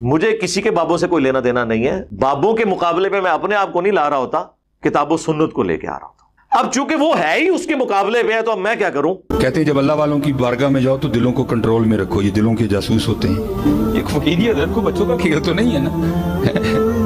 مجھے کسی کے بابوں سے کوئی لینا دینا نہیں ہے. بابوں کے مقابلے میں اپنے آپ کو نہیں لا رہا ہوتا, کتاب و سنت کو لے کے آ رہا ہوتا. اب چونکہ وہ ہے ہی اس کے مقابلے پہ ہے تو اب میں کیا کروں. کہتے ہیں جب اللہ والوں کی بارگاہ میں جاؤ تو دلوں کو کنٹرول میں رکھو, یہ دلوں کے جاسوس ہوتے ہیں. ایک فقیری حضرت کو بچوں کا کھیل تو نہیں ہے نا.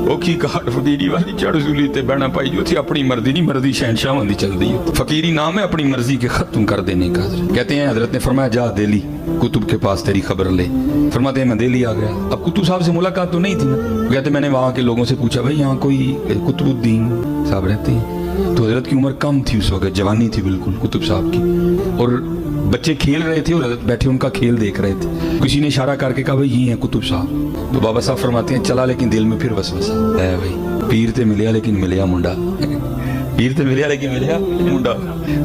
وہ کی کار فقیری والی چڑھ سولی تے بہنا پائی جو تھی, اپنی مرضی نہیں مرضی شہنشاہ ہوندی چل دی. فقیری نام ہے اپنی مرضی کے ختم کر دینے کا. کہتے ہیں حضرت نے فرمایا جا دہلی کتب کے پاس تیری خبر لے. فرماتے ہیں میں دہلی آ گیا. اب کتب صاحب سے ملاقات تو نہیں تھی نا. کہتے میں نے وہاں کے لوگوں سے پوچھا بھائی یہاں کوئی قطب الدین صاحب رہتے ہیں؟ تو حضرت کی عمر کم تھی اس وقت, جوانی تھی بالکل قطب صاحب کی, اور بچے کھیل رہے تھے اور حضرت بیٹھے ان کا کھیل دیکھ رہے تھے. کسی نے اشارہ کر کے کہا بھائی یہ ہیں قطب صاحب. تو بابا صاحب فرماتے ہیں چلا لیکن دل میں پھر وسوسہ ہے بھائی, پیر تے ملیا لیکن ملیا منڈا. پیر تے ملیا لیکن ملیا منڈا.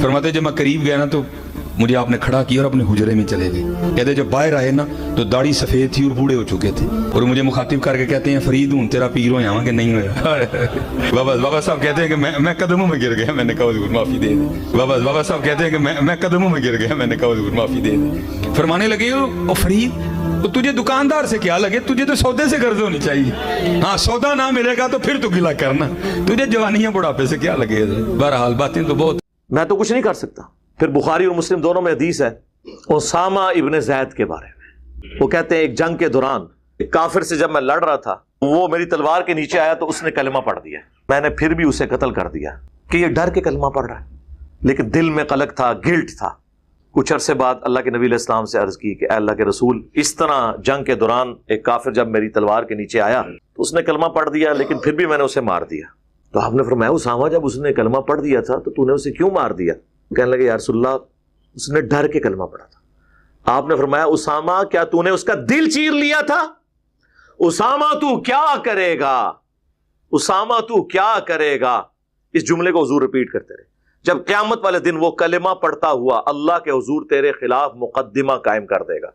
فرماتے جب میں قریب گیا نا تو مجھے آپ نے کھڑا کیا اور اپنے حجرے میں چلے گئے. کہتے جب باہر آئے نا تو داڑھی سفید تھی اور بوڑھے ہو چکے تھے, اور مجھے مخاطب کر کے کہتے ہیں فرید ہوں تیرا پیر ہو یہاں کہ نہیں ہوا. بابا صاحب کہتے ہیں کہ میں قدموں میں گر گیا, میں نے کہا حضور معافی دے دیں. بابا صاحب کہتے ہیں کہ میں قدموں میں گر گیا, میں نے کہا حضور معافی دے دیں. فرمانے لگے او فرید تو تجھے دکاندار سے کیا لگے, تجھے تو سودے سے قرض ہونی چاہیے. ہاں سودا نہ ملے گا تو پھر تو گلا کرنا, تجھے جوانیاں بڑھاپے سے کیا لگے. بہرحال باتیں تو بہت. میں تو کچھ نہیں کر سکتا. پھر بخاری اور مسلم دونوں میں حدیث ہے اسامہ ابن زید کے بارے میں. وہ کہتے ہیں ایک جنگ کے دوران ایک کافر سے جب میں لڑ رہا تھا, وہ میری تلوار کے نیچے آیا تو اس نے کلمہ پڑھ دیا. میں نے پھر بھی اسے قتل کر دیا کہ یہ ڈر کے کلمہ پڑھ رہا ہے, لیکن دل میں قلق تھا, گلٹ تھا. کچھ عرصے بعد اللہ کے نبی علیہ السلام سے عرض کی کہ اے اللہ کے رسول, اس طرح جنگ کے دوران ایک کافر جب میری تلوار کے نیچے آیا تو اس نے کلمہ پڑھ دیا, لیکن پھر بھی میں نے اسے مار دیا. تو آپ نے فرمایا اسامہ جب اس نے کلمہ پڑھ دیا تھا تو نے اسے کیوں مار دیا؟ کہنے لگے یا رسول اللہ اس نے ڈر کے کلمہ پڑھا تھا. آپ نے فرمایا اسامہ کیا تو نے اس کا دل چیر لیا تھا؟ اسامہ تو کیا کرے گا, اسامہ تو کیا کرے گا. اس جملے کو حضور رپیٹ کرتے رہے. جب قیامت والے دن وہ کلمہ پڑھتا ہوا اللہ کے حضور تیرے خلاف مقدمہ قائم کر دے گا,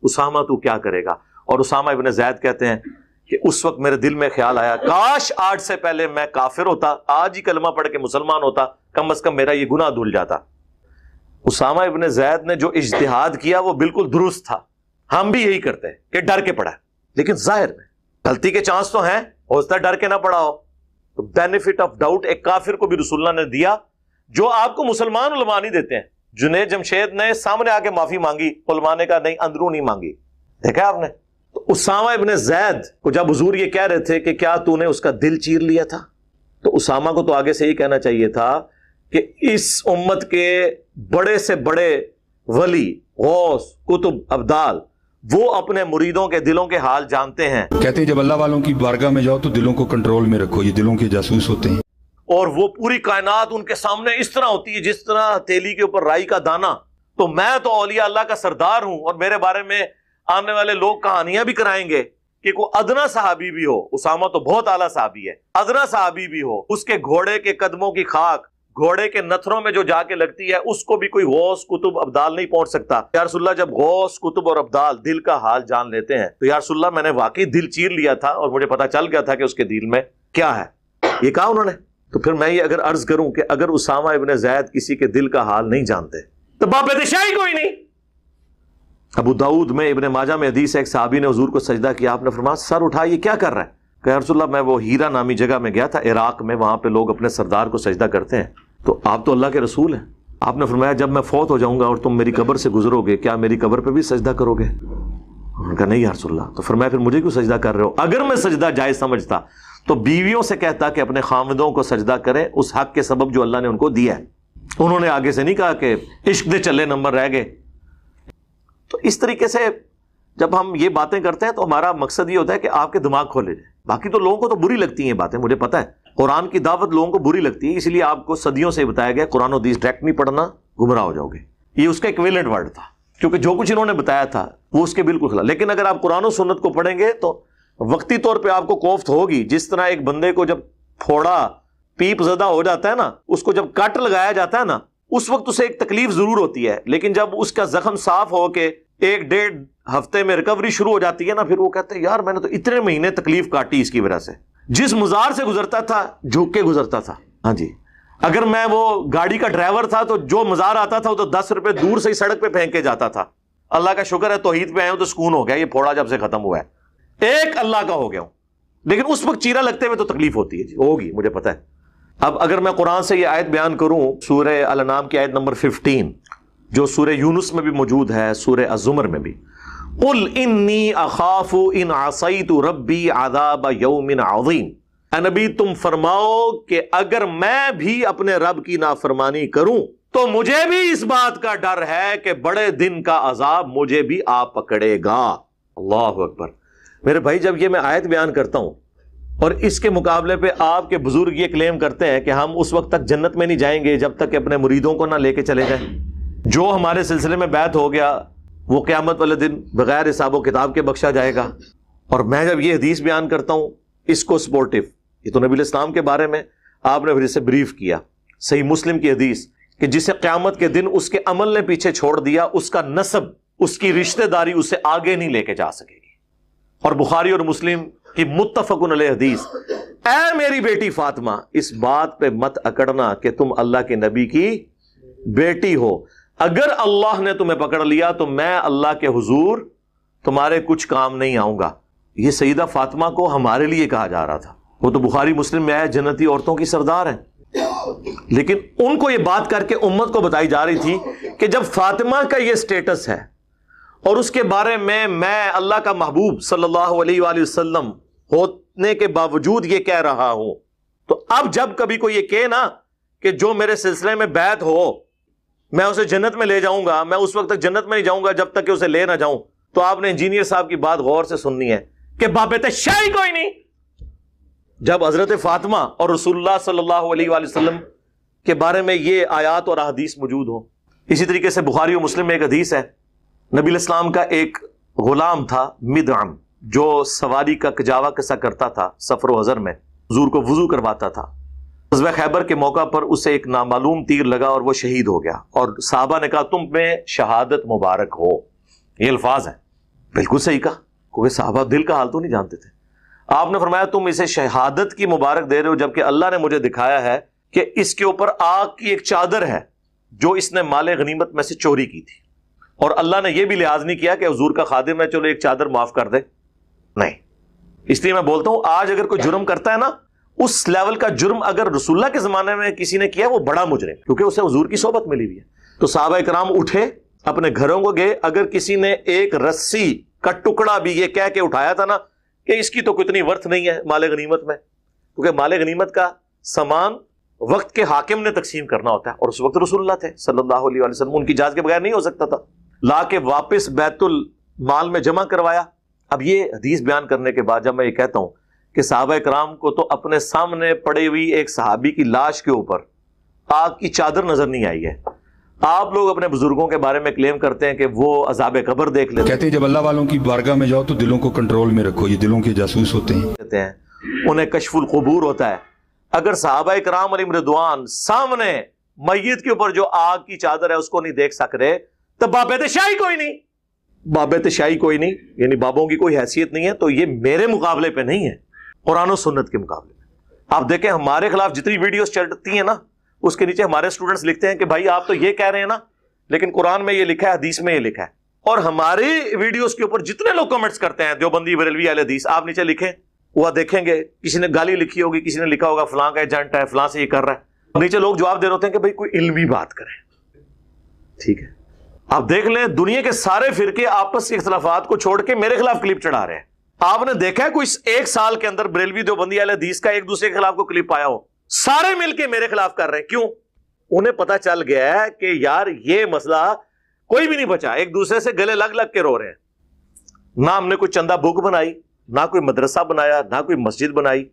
اسامہ تو کیا کرے گا. اور اسامہ ابن زید کہتے ہیں کہ اس وقت میرے دل میں خیال آیا کاش آج سے پہلے میں کافر ہوتا, آج ہی کلمہ پڑھ کے مسلمان ہوتا, کم از کم میرا یہ گناہ دھل جاتا. اسامہ ابن زید نے جو اجتہاد کیا وہ بالکل درست تھا. ہم بھی یہی کرتے ہیں کہ ڈر کے پڑھا, لیکن ظاہر میں غلطی کے چانس تو ہیں, ہو سکتا ہے ڈر کے نہ پڑھا ہو. تو بینیفٹ آف ڈاؤٹ ایک کافر کو بھی رسول اللہ نے دیا جو آپ کو مسلمان علماء نہیں دیتے ہیں. جنید جمشید نے سامنے آ کے معافی مانگی, علماء نے کہا نہیں اندروں نہیں مانگی. دیکھا آپ نے. تو اسامہ ابن زید کو جب حضور یہ کہہ رہے تھے کہ کیا تو نے اس کا دل چیر لیا تھا, تو اسامہ کو تو آگے سے یہ کہنا چاہیے تھا کہ اس امت کے بڑے سے بڑے ولی, غوث, قطب, ابدال, وہ اپنے مریدوں کے دلوں کے حال جانتے ہیں. کہتے ہیں جب اللہ والوں کی بارگاہ میں جاؤ تو دلوں کو کنٹرول میں رکھو, یہ دلوں کے جاسوس ہوتے ہیں. اور وہ پوری کائنات ان کے سامنے اس طرح ہوتی ہے جس طرح تیلی کے اوپر رائی کا دانہ. تو میں تو اولیاء اللہ کا سردار ہوں, اور میرے بارے میں آنے والے لوگ کہانیاں بھی کرائیں گے کہ کوئی ادنا صحابی بھی ہو, اسامہ تو بہت اعلیٰ صحابی ہے, ادنا صحابی بھی ہو, اس کے گھوڑے کے قدموں کی خاک گھوڑے کے نتھروں میں جو جا کے لگتی ہے اس کو بھی کوئی غوث, قطب, ابدال نہیں پہنچ سکتا. یا رسول اللہ جب غوث, قطب اور ابدال دل کا حال جان لیتے ہیں تو یا رسول اللہ میں نے واقعی دل چیر لیا تھا اور مجھے پتا چل گیا تھا کہ اس کے دل میں کیا ہے. یہ کہا انہوں نے. تو پھر میں یہ اگر عرض کروں کہ اگر اسامہ ابن زید کسی کے دل کا حال نہیں جانتے تو باپ شاہی کوئی نہیں. ابو داؤد میں, ابن ماجہ میں حدیث ہے, ایک صحابی نے حضور کو سجدہ کیا, آپ نے فرمایا سر اٹھا یہ کیا کر رہا ہے؟ کہ یا رسول اللہ میں وہ ہیرا نامی جگہ میں گیا تھا عراق میں, وہاں پہ لوگ اپنے سردار کو سجدہ کرتے ہیں, تو آپ تو اللہ کے رسول ہیں, آپ نے فرمایا جب میں فوت ہو جاؤں گا اور تم میری قبر سے گزرو گے کیا میری قبر پہ بھی سجدہ کرو گے؟ انہوں نے کہا نہیں یا رسول اللہ. تو فرمایا پھر مجھے کیوں سجدہ کر رہے ہو؟ اگر میں سجدہ جائز سمجھتا تو بیویوں سے کہتا کہ اپنے خاوندوں کو سجدہ کریں اس حق کے سبب جو اللہ نے ان کو دیا ہے. انہوں نے آگے سے نہیں کہا کہ عشق دے چلے نمبر رہ گئے. تو اس طریقے سے جب ہم یہ باتیں کرتے ہیں تو ہمارا مقصد یہ ہوتا ہے کہ آپ کے دماغ کھولے جائیں. باقی تو لوگوں کو تو بری لگتی ہیں باتیں, مجھے پتا ہے. قرآن کی دعوت لوگوں کو بری لگتی ہے, اس لیے آپ کو صدیوں سے بتایا گیا قرآن و حدیث ڈائریکٹ نہیں پڑھنا, گمراہ ہو جاؤ گے. یہ اس کا ایکویلنٹ ورڈ تھا, کیونکہ جو کچھ انہوں نے بتایا تھا وہ اس کے بالکل خلاف. لیکن اگر آپ قرآن و سنت کو پڑھیں گے تو وقتی طور پہ آپ کو کوفت ہوگی. جس طرح ایک بندے کو جب پھوڑا پیپ زدہ ہو جاتا ہے نا, اس کو جب کٹ لگایا جاتا ہے نا, اس وقت اسے ایک تکلیف ضرور ہوتی ہے, لیکن جب اس کا زخم صاف ہو کے 1-1.5 ہفتے میں ریکوری شروع ہو جاتی ہے نا, پھر وہ کہتے ہیں یار میں نے تو اتنے مہینے تکلیف کاٹی اس کی وجہ سے. جس مزار سے گزرتا تھا جھک کے گزرتا تھا. ہاں جی, اگر میں وہ گاڑی کا ڈرائیور تھا تو جو مزار آتا تھا وہ تو 10 روپے دور سے ہی سڑک پہ پھینک کے جاتا تھا. اللہ کا شکر ہے توحید پہ آئے ہو تو سکون ہو گیا, یہ پھوڑا جب سے ختم ہوا ہے. ایک اللہ کا ہو گیا ہوں، لیکن اس وقت چیرا لگتے ہوئے تو تکلیف ہوتی ہے جی، ہوگی، مجھے پتا ہے۔ اب اگر میں قرآن سے یہ آیت بیان کروں، سورہ الانعام کی آیت نمبر 15 جو سورہ یونس میں بھی موجود ہے، سورہ الزمر میں بھی، قل انی اخاف ان عصیت ربی عذاب یوم عظیم، اے نبی تم فرماؤ کہ اگر میں بھی اپنے رب کی نافرمانی کروں تو مجھے بھی اس بات کا ڈر ہے کہ بڑے دن کا عذاب مجھے بھی آ پکڑے گا۔ اللہ اکبر۔ میرے بھائی، جب یہ میں آیت بیان کرتا ہوں اور اس کے مقابلے پہ آپ کے بزرگ یہ کلیم کرتے ہیں کہ ہم اس وقت تک جنت میں نہیں جائیں گے جب تک کہ اپنے مریدوں کو نہ لے کے چلے جائیں، جو ہمارے سلسلے میں بیعت ہو گیا وہ قیامت والے دن بغیر حساب و کتاب کے بخشا جائے گا، اور میں جب یہ حدیث بیان کرتا ہوں اس کو سپورٹیو، یہ تو نبی علیہ السلام کے بارے میں آپ نے پھر اسے بریف کیا، صحیح مسلم کی حدیث کہ جسے قیامت کے دن اس کے عمل نے پیچھے چھوڑ دیا، اس کا نسب، اس کی رشتہ داری اسے آگے نہیں لے کے جا سکے گی، اور بخاری اور مسلم کی متفق علیہ حدیث، اے میری بیٹی فاطمہ اس بات پہ مت اکڑنا کہ تم اللہ کے نبی کی بیٹی ہو، اگر اللہ نے تمہیں پکڑ لیا تو میں اللہ کے حضور تمہارے کچھ کام نہیں آؤں گا۔ یہ سیدہ فاطمہ کو ہمارے لیے کہا جا رہا تھا، وہ تو بخاری مسلم میں آئے جنتی عورتوں کی سردار ہیں، لیکن ان کو یہ بات کر کے امت کو بتائی جا رہی تھی کہ جب فاطمہ کا یہ سٹیٹس ہے اور اس کے بارے میں اللہ کا محبوب صلی اللہ علیہ وآلہ وسلم ہونے کے باوجود یہ کہہ رہا ہوں، تو اب جب کبھی کوئی یہ کہے نا کہ جو میرے سلسلے میں بیعت ہو میں اسے جنت میں لے جاؤں گا، میں اس وقت تک جنت میں نہیں جاؤں گا جب تک کہ اسے لے نہ جاؤں، تو آپ نے انجینئر صاحب کی بات غور سے سننی ہے کہ بابت شاہی کوئی نہیں۔ جب حضرت فاطمہ اور رسول اللہ صلی اللہ علیہ وآلہ وسلم کے بارے میں یہ آیات اور احادیث موجود ہوں، اسی طریقے سے بخاری و مسلم میں ایک حدیث ہے، نبی علیہ السلام کا ایک غلام تھا مدعم، جو سواری کا کجاوا کسا کرتا تھا سفر و حضر میں، حضور کو وضو کرواتا تھا۔ غزوہ خیبر کے موقع پر اسے ایک نامعلوم تیر لگا اور وہ شہید ہو گیا، اور صحابہ نے کہا تم میں شہادت مبارک ہو، یہ الفاظ ہیں، بالکل صحیح کہا، کیونکہ صحابہ دل کا حال تو نہیں جانتے تھے۔ آپ نے فرمایا تم اسے شہادت کی مبارک دے رہے ہو جبکہ اللہ نے مجھے دکھایا ہے کہ اس کے اوپر آگ کی ایک چادر ہے جو اس نے مال غنیمت میں سے چوری کی تھی، اور اللہ نے یہ بھی لحاظ نہیں کیا کہ حضور کا خادم ہے چلو ایک چادر معاف کر دے، نہیں۔ اس لیے میں بولتا ہوں آج اگر کوئی جرم کرتا ہے نا، اس لیول کا جرم اگر رسول اللہ کے زمانے میں کسی نے کیا وہ بڑا مجرم، کیونکہ اسے حضور کی صحبت ملی ہوئی ہے۔ تو صحابہ کرام اٹھے اپنے گھروں کو گئے، اگر کسی نے ایک رسی کا ٹکڑا بھی یہ کہہ کے اٹھایا تھا نا کہ اس کی تو کتنی ورتھ نہیں ہے مال غنیمت میں، کیونکہ مال غنیمت کا سامان وقت کے حاکم نے تقسیم کرنا ہوتا ہے، اور اس وقت رسول اللہ تھے صلی اللہ علیہ وسلم، ان کی اجازت کے بغیر نہیں ہو سکتا تھا، لا کے واپس بیت المال میں جمع کروایا۔ اب یہ حدیث بیان کرنے کے بعد جب میں یہ کہتا ہوں کہ صحابہ کرام کو تو اپنے سامنے پڑی ہوئی ایک صحابی کی لاش کے اوپر آگ کی چادر نظر نہیں آئی ہے، آپ لوگ اپنے بزرگوں کے بارے میں کلیم کرتے ہیں کہ وہ عذاب قبر دیکھ لیتے کہتے ہیں جب اللہ والوں کی بارگاہ میں جاؤ تو دلوں کو کنٹرول میں رکھو، یہ دلوں کے جاسوس ہوتے ہیں، انہیں کشف القبور ہوتا ہے۔ اگر صحابہ کرام علیہم رضوان سامنے میت کے اوپر جو آگ کی چادر ہے اس کو نہیں دیکھ سک رہے تو بابت شاہی کوئی نہیں، بابت شاہی کوئی نہیں، یعنی بابوں کی کوئی حیثیت نہیں ہے، تو یہ میرے مقابلے پہ نہیں ہے، قرآن و سنت کے مقابلے میں۔ آپ دیکھیں ہمارے خلاف جتنی ویڈیوز چلتی ہیں نا اس کے نیچے ہمارے اسٹوڈنٹس لکھتے ہیں کہ بھائی آپ تو یہ کہہ رہے ہیں نا لیکن قرآن میں یہ لکھا ہے، حدیث میں یہ لکھا ہے، اور ہماری ویڈیوز کے اوپر جتنے لوگ کمنٹس کرتے ہیں دیوبندی بریلوی اہل حدیث، آپ نیچے لکھیں، وہ دیکھیں گے کسی نے گالی لکھی ہوگی، کسی نے لکھا ہوگا فلاں کا ایجنٹ ہے، فلاں سے یہ کر رہا ہے، نیچے لوگ جواب دے رہے ہوتے ہیں کہ بھائی کوئی علمی بات کریں، ٹھیک ہے۔ آپ دیکھ لیں دنیا کے سارے فرقے آپس کے اختلافات کو چھوڑ کے میرے خلاف کلپ چڑھا رہے ہیں، آپ نے دیکھا ہے کوئی ایک سال کے اندر بریلوی دیوبندی اہل حدیث کا ایک دوسرے کے خلاف کو کلپ آیا ہو؟ سارے مل کے میرے خلاف کر رہے ہیں، کیوں؟ انہیں پتا چل گیا ہے کہ یار یہ مسئلہ کوئی بھی نہیں بچا، ایک دوسرے سے گلے لگ لگ کے رو رہے ہیں، نہ ہم نے کوئی چندہ بک بنائی، نہ کوئی مدرسہ بنایا، نہ کوئی مسجد بنائی،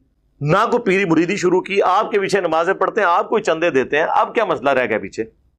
نہ کوئی پیری مریدی شروع کی، آپ کے پیچھے نمازیں پڑھتے ہیں، آپ کوئی چندے دیتے ہیں، اب کیا مسئلہ رہ گیا پیچھے؟